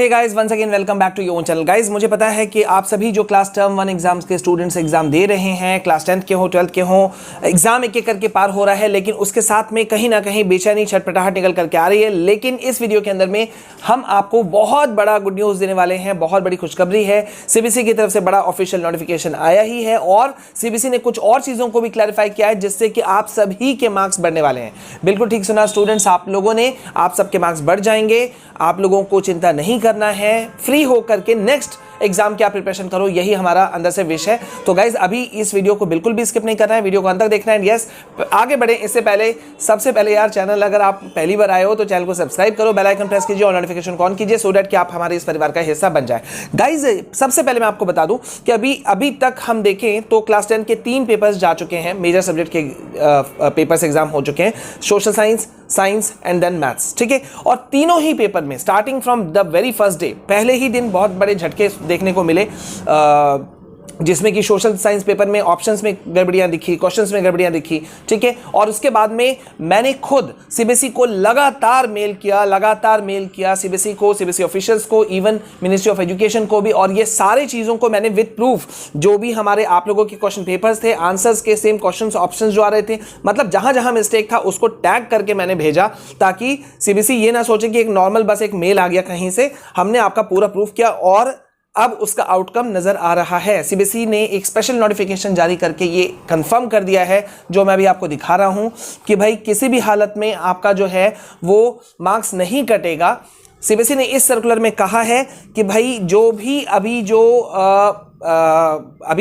Hey guys, once again welcome back to your own channel. Guys, मुझे पता है कि आप सभी जो क्लास टर्म 1 एग्जाम्स के स्टूडेंट्स एग्जाम दे रहे हैं, क्लास 10th के हो, 12th के हो, एग्जाम एक एक करके पार हो रहा है, लेकिन उसके साथ में कहीं ना कहीं बेचैनी छटपटाहट निकल करके आ रही है। लेकिन इस वीडियो के अंदर में हम आपको बहुत बड़ा गुड न्यूज़ देने वाले हैं, बहुत बड़ी खुशखबरी है। सीबीएसई की तरफ से बड़ा ऑफिशियल नोटिफिकेशन आया ही है और सीबीएसई ने कुछ और चीज़ों को भी क्लैरिफाई किया है, जिससे कि आप सभी के मार्क्स बढ़ने वाले हैं। बिल्कुल ठीक सुना स्टूडेंट्स, आप लोगों ने, आप सबके मार्क्स बढ़ जाएंगे। आप लोगों को चिंता नहीं करना है, फ्री होकर के नेक्स्ट एग्जाम की आप प्रिपरेशन करो, यही हमारा अंदर से विश है। तो गाइज, अभी इस वीडियो को बिल्कुल भी स्किप नहीं करना है, वीडियो को अंत तक देखना है। यस, आगे बढ़े इससे पहले सबसे पहले यार, चैनल अगर आप पहली बार आए हो तो चैनल को सब्सक्राइब करो, बेल आइकन प्रेस कीजिए और नोटिफिकेशन ऑन कीजिए, सो दैट कि आप हमारे इस परिवार का हिस्सा बन जाए। गाइज, सबसे पहले मैं आपको बता दूं कि अभी तक हम देखें तो क्लास 10 के 3 पेपर्स जा चुके हैं, मेजर सब्जेक्ट के पेपर्स एग्जाम हो चुके हैं, social science and then maths. ठीक है, और तीनों ही पेपर में starting from the very first day, पहले ही दिन बहुत बड़े झटके देखने को मिले, जिसमें कि सोशल साइंस पेपर में ऑप्शंस में गड़बड़ियां दिखी, क्वेश्चंस में गड़बड़ियां दिखी। ठीक है, और उसके बाद में मैंने खुद सीबीएसई को लगातार मेल किया सीबीएसई को, सीबीएसई ऑफिशियल्स को, इवन मिनिस्ट्री ऑफ एजुकेशन को भी, और ये सारी चीज़ों को मैंने विद प्रूफ, जो भी हमारे आप लोगों के क्वेश्चन पेपर्स थे, आंसर्स के सेम क्वेश्चंस ऑप्शंस जो आ रहे थे, मतलब जहां जहां मिस्टेक था उसको टैग करके मैंने भेजा, ताकि सीबीएसई ये ना सोचे कि एक नॉर्मल बस एक मेल आ गया कहीं से। हमने आपका पूरा प्रूफ किया और अब उसका आउटकम नजर आ रहा है। सीबीएसई ने एक स्पेशल नोटिफिकेशन जारी करके ये कंफर्म कर दिया है, जो मैं अभी आपको दिखा रहा हूं, कि भाई किसी भी हालत में आपका जो है वो मार्क्स नहीं कटेगा। सीबीएसई ने इस सर्कुलर में कहा है कि भाई जो भी अभी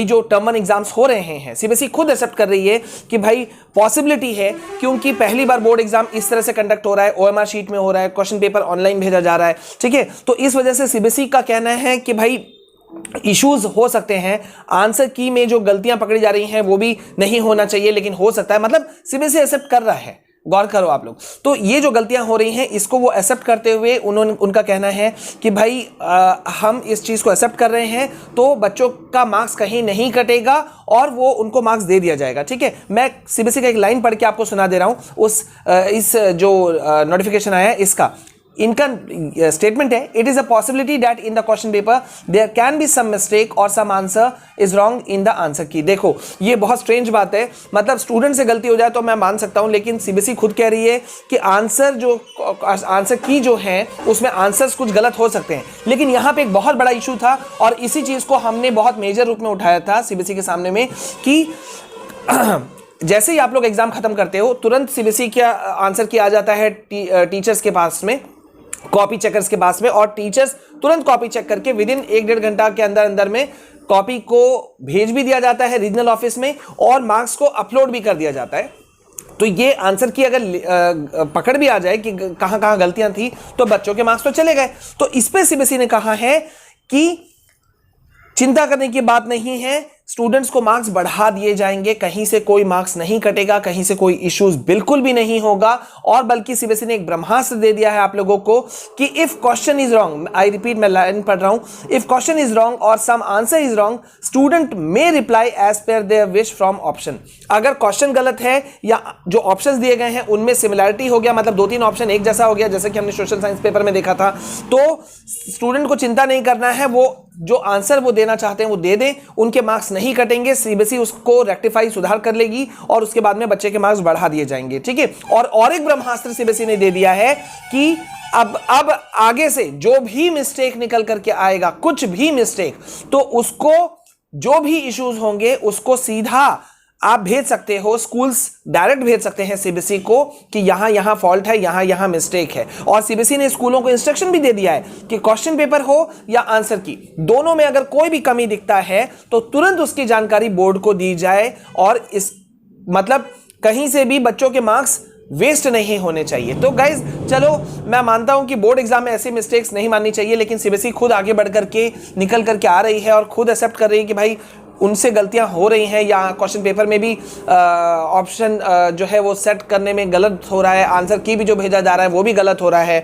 जो टर्म 1 एग्जाम्स हो रहे हैं, सीबीएसई खुद एक्सेप्ट कर रही है कि भाई पॉसिबिलिटी है, क्योंकि पहली बार बोर्ड एग्जाम इस तरह से कंडक्ट हो रहा है, ओएमआर शीट में हो रहा है, क्वेश्चन पेपर ऑनलाइन भेजा जा रहा है। ठीक है, तो इस वजह से सीबीएसई का कहना है कि भाई इश्यूज हो सकते हैं, आंसर की में जो गलतियां पकड़ी जा रही हैं वो भी नहीं होना चाहिए, लेकिन हो सकता है, मतलब सीबीएसई एक्सेप्ट कर रहा है। गौर करो आप लोग, तो ये जो गलतियां हो रही हैं इसको वो एक्सेप्ट करते हुए उनका कहना है कि भाई हम इस चीज़ को एक्सेप्ट कर रहे हैं, तो बच्चों का मार्क्स कहीं नहीं कटेगा और वो उनको मार्क्स दे दिया जाएगा। ठीक है, मैं सीबीएसई का एक लाइन पढ़ के आपको सुना दे रहा हूं, इस जो नोटिफिकेशन आया है इसका, इनका स्टेटमेंट है, it is a possibility that in the question paper there can be some mistake और some answer is wrong in the answer key. देखो, ये बहुत स्ट्रेंज बात है, मतलब स्टूडेंट से गलती हो जाए तो मैं मान सकता हूं, लेकिन सीबीएसई खुद कह रही है कि आंसर की जो है उसमें आंसर्स कुछ गलत हो सकते हैं। लेकिन यहां पे एक बहुत बड़ा इशू था और इसी चीज को हमने बहुत मेजर रूप में उठाया था सीबीएसई के सामने में, कि जैसे ही आप लोग एग्जाम खत्म करते हो, तुरंत सीबीएसई का आंसर की आ जाता है टीचर्स के पास में, कॉपी चेकर्स के पास में, और टीचर्स तुरंत कॉपी चेक करके विद इन 1-1.5 घंटा के अंदर में कॉपी को भेज भी दिया जाता है रीजनल ऑफिस में, और मार्क्स को अपलोड भी कर दिया जाता है। तो ये आंसर की अगर पकड़ भी आ जाए कि कहां कहां गलतियां थी, तो बच्चों के मार्क्स तो चले गए। तो इस पे सीबीएसई ने कहा है कि चिंता करने की बात नहीं है, स्टूडेंट्स को मार्क्स बढ़ा दिए जाएंगे, कहीं से कोई मार्क्स नहीं कटेगा, कहीं से कोई इश्यूज बिल्कुल भी नहीं होगा। और बल्कि सीबीएसई ने एक ब्रह्मास्त्र दे दिया है आप लोगों को कि if question is wrong, I repeat, मैं लाइन पढ़ रहा हूं, इफ क्वेश्चन इज रॉन्ग और some answer is wrong, student may reply as per their wish from option. अगर क्वेश्चन गलत है या जो ऑप्शंस दिए गए हैं उनमें सिमिलैरिटी हो गया, मतलब 2-3 ऑप्शन एक जैसा हो गया, जैसे कि हमने सोशल साइंस पेपर में देखा था, तो स्टूडेंट को चिंता नहीं करना है, वो जो आंसर वो देना चाहते हैं वो दे दें, उनके मार्क्स नहीं कटेंगे, सीबीएसई उसको रेक्टिफाई, सुधार कर लेगी और उसके बाद में बच्चे के मार्क्स बढ़ा दिए जाएंगे। ठीक है, और एक ब्रह्मास्त्र सीबीएसई ने दे दिया है कि अब आगे से जो भी मिस्टेक निकल करके आएगा, कुछ भी मिस्टेक, तो उसको जो भी इश्यूज होंगे उसको सीधा आप भेज सकते हो, स्कूल्स डायरेक्ट भेज सकते हैं सीबीएसई को कि यहां फॉल्ट है, यहां मिस्टेक है। और सीबीएसई ने स्कूलों को इंस्ट्रक्शन भी दे दिया है कि क्वेश्चन पेपर हो या आंसर की, दोनों में अगर कोई भी कमी दिखता है तो तुरंत उसकी जानकारी बोर्ड को दी जाए, और इस मतलब कहीं से भी बच्चों के मार्क्स वेस्ट नहीं होने चाहिए। तो गाइज, चलो मैं मानता हूं कि बोर्ड एग्जाम में ऐसी मिस्टेक्स नहीं माननी चाहिए, लेकिन सीबीएसई खुद आगे बढ़ करके निकल करके आ रही है और खुद एक्सेप्ट कर रही है कि भाई उनसे गलतियां हो रही हैं, या क्वेश्चन पेपर में भी ऑप्शन जो है वो सेट करने में गलत हो रहा है, आंसर की भी जो भेजा जा रहा है वो भी गलत हो रहा है,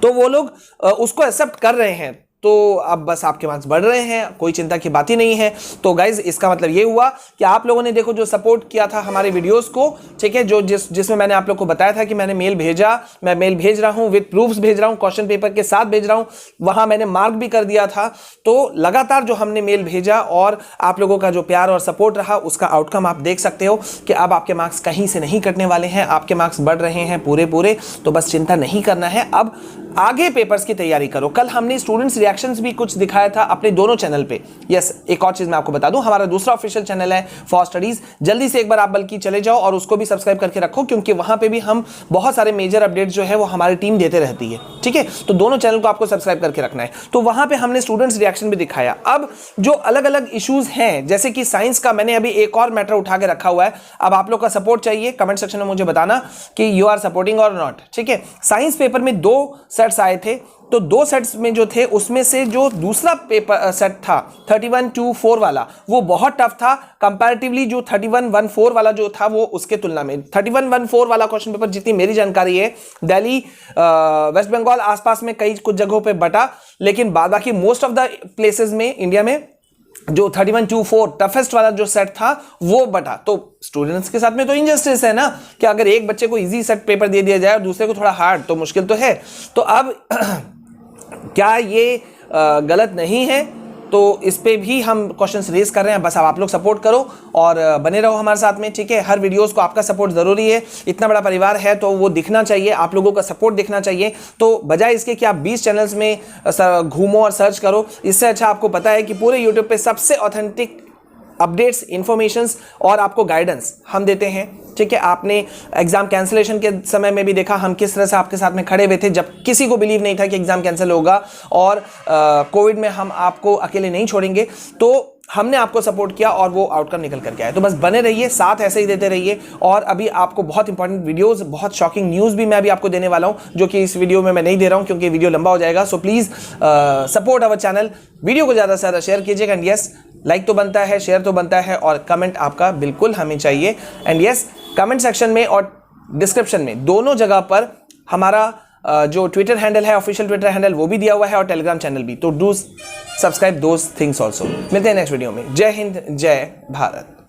तो वो लोग उसको एक्सेप्ट कर रहे हैं। तो अब बस आपके मार्क्स बढ़ रहे हैं, कोई चिंता की बात ही नहीं है। तो गाइज इसका मतलब ये हुआ कि आप लोगों ने देखो जो सपोर्ट किया था हमारे वीडियोस को, ठीक है, जो जिसमें मैंने आप लोग को बताया था कि मैंने मेल भेजा, मैं मेल भेज रहा हूं, विद प्रूफ्स भेज रहा हूं, क्वेश्चन पेपर के साथ भेज रहा हूं, वहां मैंने मार्क भी कर दिया था। तो लगातार जो हमने मेल भेजा और आप लोगों का जो प्यार और सपोर्ट रहा, उसका आउटकम आप देख सकते हो कि अब आपके मार्क्स कहीं से नहीं कटने वाले हैं, आपके मार्क्स बढ़ रहे हैं पूरे पूरे। तो बस चिंता नहीं करना है, अब आगे पेपर्स की तैयारी करो। कल हमने स्टूडेंट्स रिएक्शंस भी कुछ दिखाया था अपने दोनों चैनल पे। यस, एक और चीज मैं आपको बता दूं, हमारा दूसरा ऑफिशियल चैनल है फॉर स्टडीज, जल्दी से एक बार आप बल्कि चले जाओ और उसको भी सब्सक्राइब करके रखो, क्योंकि वहां पे भी हम बहुत सारे मेजर अपडेट्स जो है वो हमारी टीम देते रहती है, ठीक है। तो दोनों चैनल को आपको सब्सक्राइब करके रखना है। तो वहां पे हमने स्टूडेंट्स रिएक्शन भी दिखाया। अब जो अलग अलग इश्यूज हैं, जैसे कि साइंस का मैंने अभी एक और मैटर उठा के रखा हुआ है। अब आप लोग का सपोर्ट चाहिए, कमेंट सेक्शन में मुझे बताना कि यू आर सपोर्टिंग और नॉट, ठीक है। साइंस पेपर में 2 सेट्स आए थे, तो 2 सेट्स में जो थे उसमें से जो दूसरा पेपर सेट था 31-4 वाला, वो बहुत टफ था कंपैरेटिवली। जो 31-14 वाला जो था वो उसके तुलना में 31-14 वाला क्वेश्चन पेपर, जितनी मेरी जानकारी है, दिल्ली, वेस्ट बंगाल आसपास में कई कुछ जगहों पे बटा, लेकिन बाकी मोस्ट ऑफ द प्लेसेस में इंडिया में जो 31-4 टफेस्ट वाला जो सेट था वो बटा। तो स्टूडेंट्स के साथ में तो इनजस्टिस है ना, कि अगर एक बच्चे को इजी सेट पेपर दे दिया जाए और दूसरे को थोड़ा हार्ड, तो मुश्किल तो है। तो अब क्या ये गलत नहीं है? तो इस पे भी हम क्वेश्चंस रेज कर रहे हैं। बस अब आप लोग सपोर्ट करो और बने रहो हमारे साथ में, ठीक है। हर वीडियोस को आपका सपोर्ट जरूरी है, इतना बड़ा परिवार है तो वो दिखना चाहिए, आप लोगों का सपोर्ट दिखना चाहिए। तो बजाय इसके कि आप 20 चैनल्स में घूमो और सर्च करो, इससे अच्छा आपको पता है कि पूरे यूट्यूब पे सबसे ऑथेंटिक अपडेट्स, इंफॉर्मेशंस और आपको गाइडेंस हम देते हैं, ठीक है। आपने एग्जाम कैंसिलेशन के समय में भी देखा हम किस तरह से आपके साथ में खड़े हुए थे, जब किसी को बिलीव नहीं था कि एग्जाम कैंसिल होगा, और कोविड में हम आपको अकेले नहीं छोड़ेंगे। तो हमने आपको सपोर्ट किया और वो आउटकम निकल करके आया। तो बस बने रहिए, साथ ऐसे ही देते रहिए। और अभी आपको बहुत इंपॉर्टेंट वीडियोस, बहुत शॉकिंग न्यूज़ भी मैं अभी आपको देने वाला हूं, जो कि इस वीडियो में मैं नहीं दे रहा हूं क्योंकि वीडियो लंबा हो जाएगा। So please support our channel, video को ज़्यादा से ज़्यादा शेयर कीजिएगा। एंड यस, लाइक तो बनता है, शेयर तो बनता है, और कमेंट आपका बिल्कुल हमें चाहिए। एंड यस, कमेंट सेक्शन में और डिस्क्रिप्शन में दोनों जगह पर हमारा जो ट्विटर हैंडल है, ऑफिशियल ट्विटर हैंडल, वो भी दिया हुआ है, और टेलीग्राम चैनल भी। तो do subscribe those things also. मिलते हैं नेक्स्ट वीडियो में। जय हिंद, जय भारत।